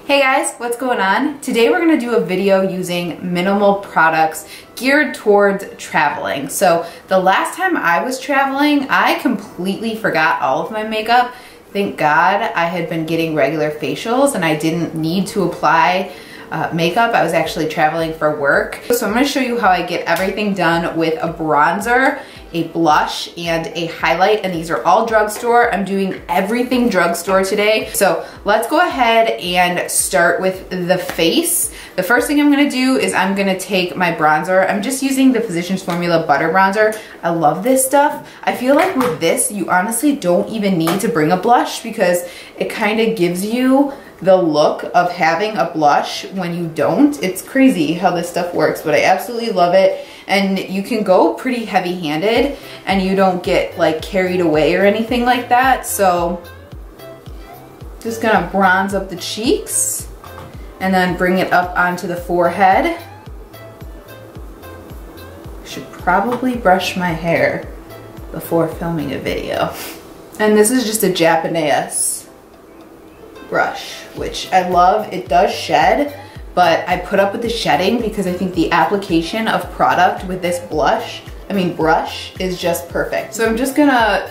Hey guys, what's going on? Today we're gonna do a video using minimal products geared towards traveling. So the last time I was traveling, I completely forgot all of my makeup. Thank God I had been getting regular facials and I didn't need to apply makeup. I was actually traveling for work. So I'm gonna show you how I get everything done with a bronzer, a blush, and a highlight, and these are all drugstore. I'm doing everything drugstore today. So let's go ahead and start with the face. The first thing I'm gonna do is I'm gonna take my bronzer. I'm just using the Physicians Formula Butter Bronzer. I love this stuff. I feel like with this, you honestly don't even need to bring a blush because it kind of gives you the look of having a blush when you don't. It's crazy how this stuff works, but I absolutely love it. And you can go pretty heavy-handed and you don't get like carried away or anything like that. So just gonna bronze up the cheeks and then bring it up onto the forehead. Should probably brush my hair before filming a video. And this is just a Japanese brush, which I love. It does shed, but I put up with the shedding because I think the application of product with this brush is just perfect. So I'm just gonna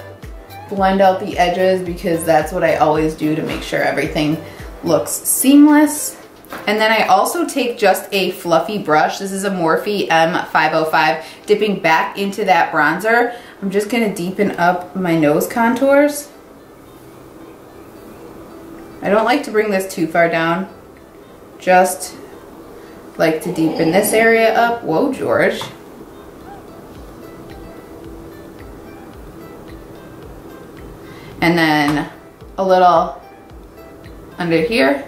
blend out the edges because that's what I always do to make sure everything looks seamless. And then I also take just a fluffy brush. This is a Morphe M505. Dipping back into that bronzer, I'm just gonna deepen up my nose contours. I don't like to bring this too far down. Just like to deepen this area up. Whoa, George. And then a little under here.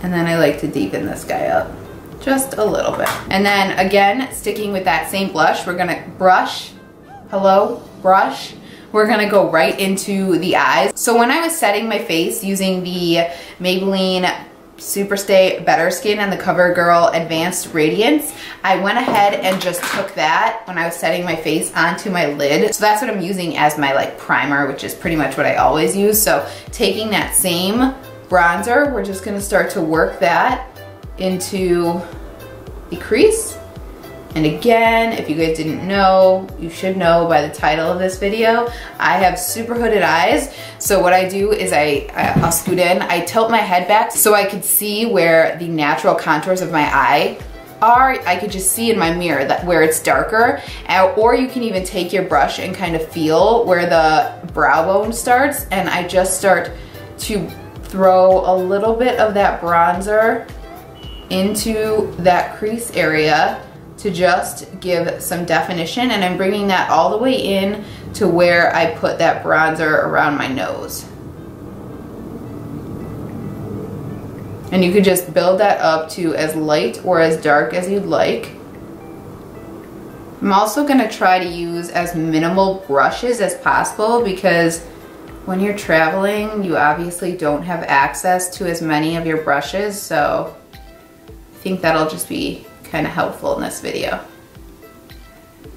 And then I like to deepen this guy up just a little bit. And then again, sticking with that same blush, we're gonna brush. We're gonna go right into the eyes. So when I was setting my face using the Maybelline Superstay Better Skin and the Covergirl Advanced Radiance, I went ahead and just took that when I was setting my face onto my lid. So that's what I'm using as my like primer, which is pretty much what I always use. So taking that same bronzer, we're just gonna start to work that into the crease. And again, if you guys didn't know, you should know by the title of this video, I have super hooded eyes. So what I do is I'll scoot in, I tilt my head back so I could see where the natural contours of my eye are. I could just see in my mirror that where it's darker. Or you can even take your brush and kind of feel where the brow bone starts. And I just start to throw a little bit of that bronzer into that crease area to just give some definition, and I'm bringing that all the way in to where I put that bronzer around my nose. And you could just build that up to as light or as dark as you'd like. I'm also gonna try to use as minimal brushes as possible because when you're traveling, you obviously don't have access to as many of your brushes, so I think that'll just be kind of helpful in this video.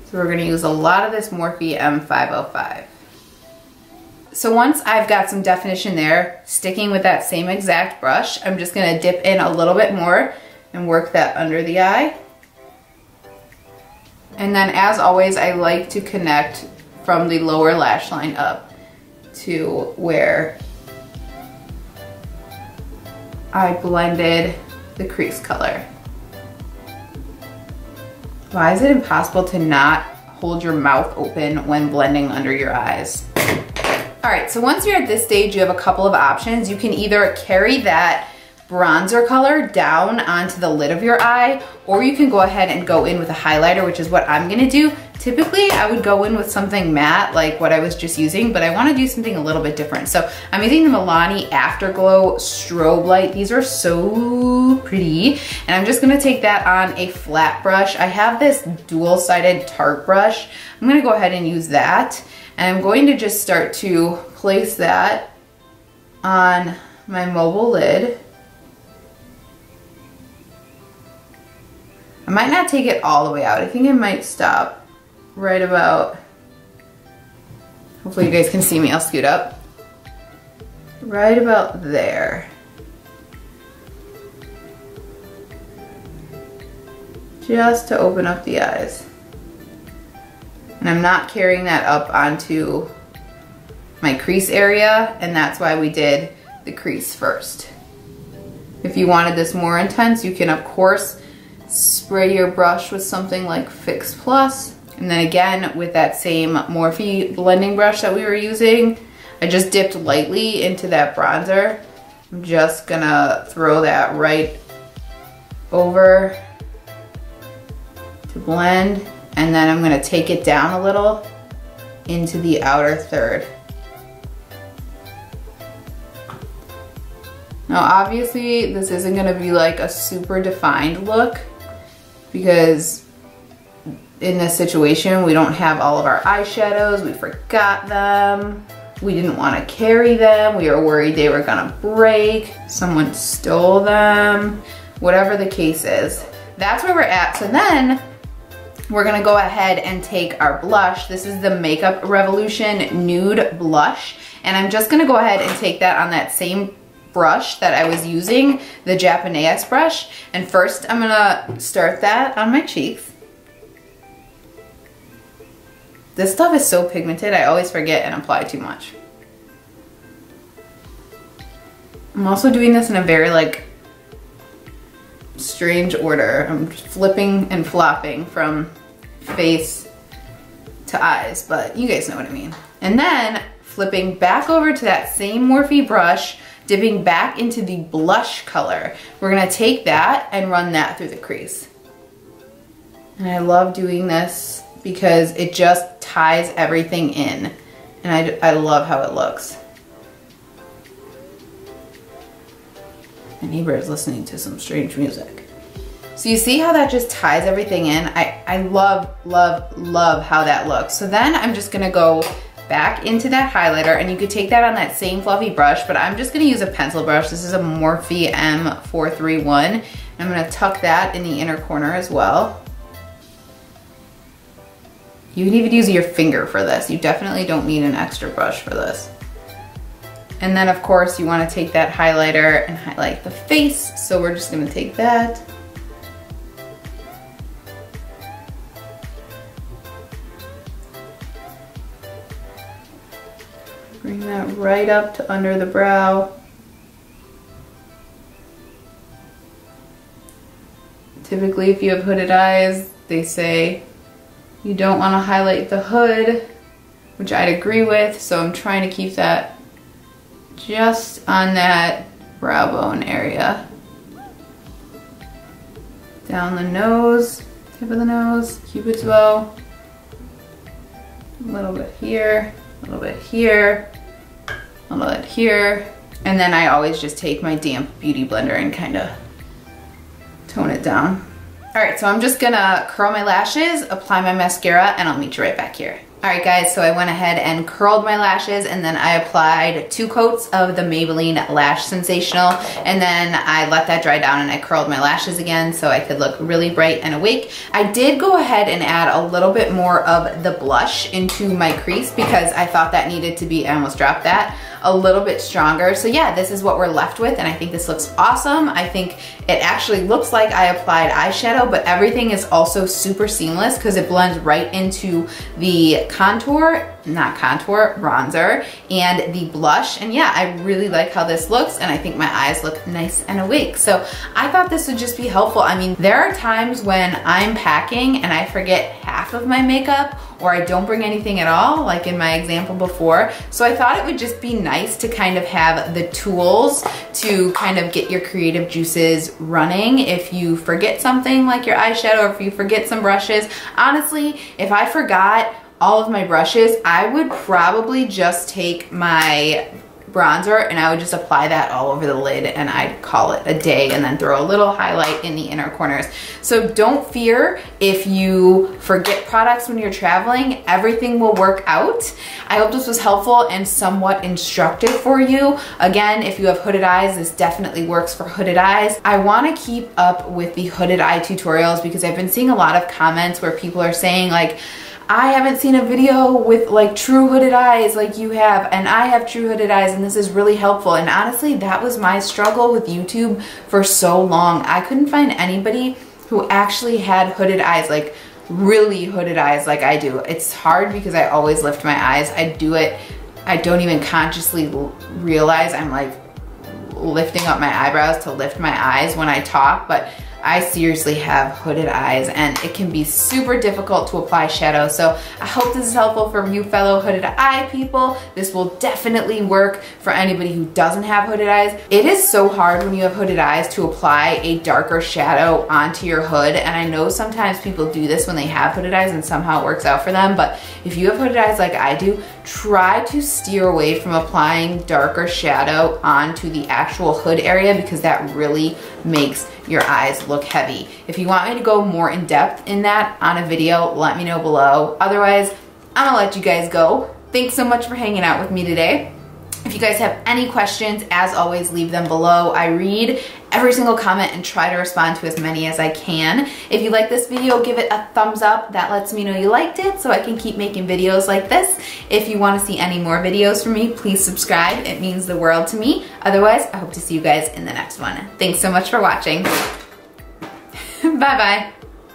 So we're going to use a lot of this Morphe M505. So once I've got some definition there, sticking with that same exact brush, I'm just going to dip in a little bit more and work that under the eye. And then as always, I like to connect from the lower lash line up to where I blended the crease color. Why is it impossible to not hold your mouth open when blending under your eyes? All right, so once you're at this stage, you have a couple of options. You can either carry that bronzer color down onto the lid of your eye, or you can go ahead and go in with a highlighter, which is what I'm gonna do. Typically, I would go in with something matte like what I was just using, but I wanna do something a little bit different. So I'm using the Milani Afterglow Strobelight. These are so pretty. And I'm just gonna take that on a flat brush. I have this dual-sided Tarte brush. I'm gonna go ahead and use that. And I'm going to just start to place that on my mobile lid. I might not take it all the way out. I think I might stop right about, hopefully you guys can see me, I'll scoot up. Right about there. just to open up the eyes. And I'm not carrying that up onto my crease area, and that's why we did the crease first. If you wanted this more intense, you can of course spray your brush with something like Fix Plus. And then again, with that same Morphe blending brush that we were using, I just dipped lightly into that bronzer. I'm just gonna throw that right over to blend, and then I'm gonna take it down a little into the outer third. Now obviously this isn't gonna be like a super defined look because in this situation we don't have all of our eyeshadows, we forgot them, we didn't want to carry them, we were worried they were gonna break, someone stole them, whatever the case is. That's where we're at. So then we're gonna go ahead and take our blush. This is the Makeup Revolution Nude Blush, and I'm just gonna go ahead and take that on that same brush that I was using, the Japanese brush. And first I'm gonna start that on my cheeks. This stuff is so pigmented, I always forget and apply too much. I'm also doing this in a very like strange order. I'm flipping and flopping from face to eyes, but you guys know what I mean. And then flipping back over to that same Morphe brush, dipping back into the blush color. We're gonna take that and run that through the crease. And I love doing this because it just ties everything in. And I love how it looks. My neighbor is listening to some strange music. So you see how that just ties everything in? I love, love, love how that looks. So then I'm just gonna go back into that highlighter, and you could take that on that same fluffy brush, but I'm just gonna use a pencil brush. This is a Morphe M431. I'm gonna tuck that in the inner corner as well. You can even use your finger for this. You definitely don't need an extra brush for this. And then of course you wanna take that highlighter and highlight the face. So we're just gonna take that. Bring that right up to under the brow. Typically, if you have hooded eyes, they say you don't want to highlight the hood, which I'd agree with, so I'm trying to keep that just on that brow bone area. Down the nose, tip of the nose, Cupid's bow. A little bit here, a little bit here, a little bit here. And then I always just take my damp beauty blender and kind of tone it down. All right, so I'm just gonna curl my lashes, apply my mascara, and I'll meet you right back here. All right guys, so I went ahead and curled my lashes, and then I applied 2 coats of the Maybelline Lash Sensational, and then I let that dry down and I curled my lashes again so I could look really bright and awake. I did go ahead and add a little bit more of the blush into my crease because I thought that needed to be, I almost dropped that, a little bit stronger. So yeah, this is what we're left with, and I think this looks awesome. I think it actually looks like I applied eyeshadow, but everything is also super seamless because it blends right into the contour, not contour, bronzer, and the blush. And yeah, I really like how this looks, and I think my eyes look nice and awake. So I thought this would just be helpful. I mean, there are times when I'm packing and I forget half of my makeup, or I don't bring anything at all, like in my example before. So I thought it would just be nice to kind of have the tools to kind of get your creative juices running. If you forget something like your eyeshadow, or if you forget some brushes, honestly, if I forgot all of my brushes, I would probably just take my bronzer and I would just apply that all over the lid, and I'd call it a day, and then throw a little highlight in the inner corners. So don't fear if you forget products when you're traveling. Everything will work out. I hope this was helpful and somewhat instructive for you. Again, if you have hooded eyes, this definitely works for hooded eyes. I want to keep up with the hooded eye tutorials because I've been seeing a lot of comments where people are saying like, I haven't seen a video with like true hooded eyes like you have, and I have true hooded eyes, and this is really helpful. And honestly, that was my struggle with YouTube for so long. I couldn't find anybody who actually had hooded eyes, like really hooded eyes like I do. It's hard because I always lift my eyes. I do it, I don't even consciously realize I'm like lifting up my eyebrows to lift my eyes when I talk, but I seriously have hooded eyes and it can be super difficult to apply shadow. So I hope this is helpful for you fellow hooded eye people. This will definitely work for anybody who doesn't have hooded eyes. It is so hard when you have hooded eyes to apply a darker shadow onto your hood, and I know sometimes people do this when they have hooded eyes and somehow it works out for them, but if you have hooded eyes like I do, try to steer away from applying darker shadow onto the actual hood area because that really makes your eyes look heavy. If you want me to go more in depth in that on a video, let me know below. Otherwise, I'm gonna let you guys go. Thanks so much for hanging out with me today. If you guys have any questions, as always, leave them below. I read every single comment and try to respond to as many as I can. If you like this video, give it a thumbs up. That lets me know you liked it so I can keep making videos like this. If you want to see any more videos from me, please subscribe. It means the world to me. Otherwise, I hope to see you guys in the next one. Thanks so much for watching. Bye-bye.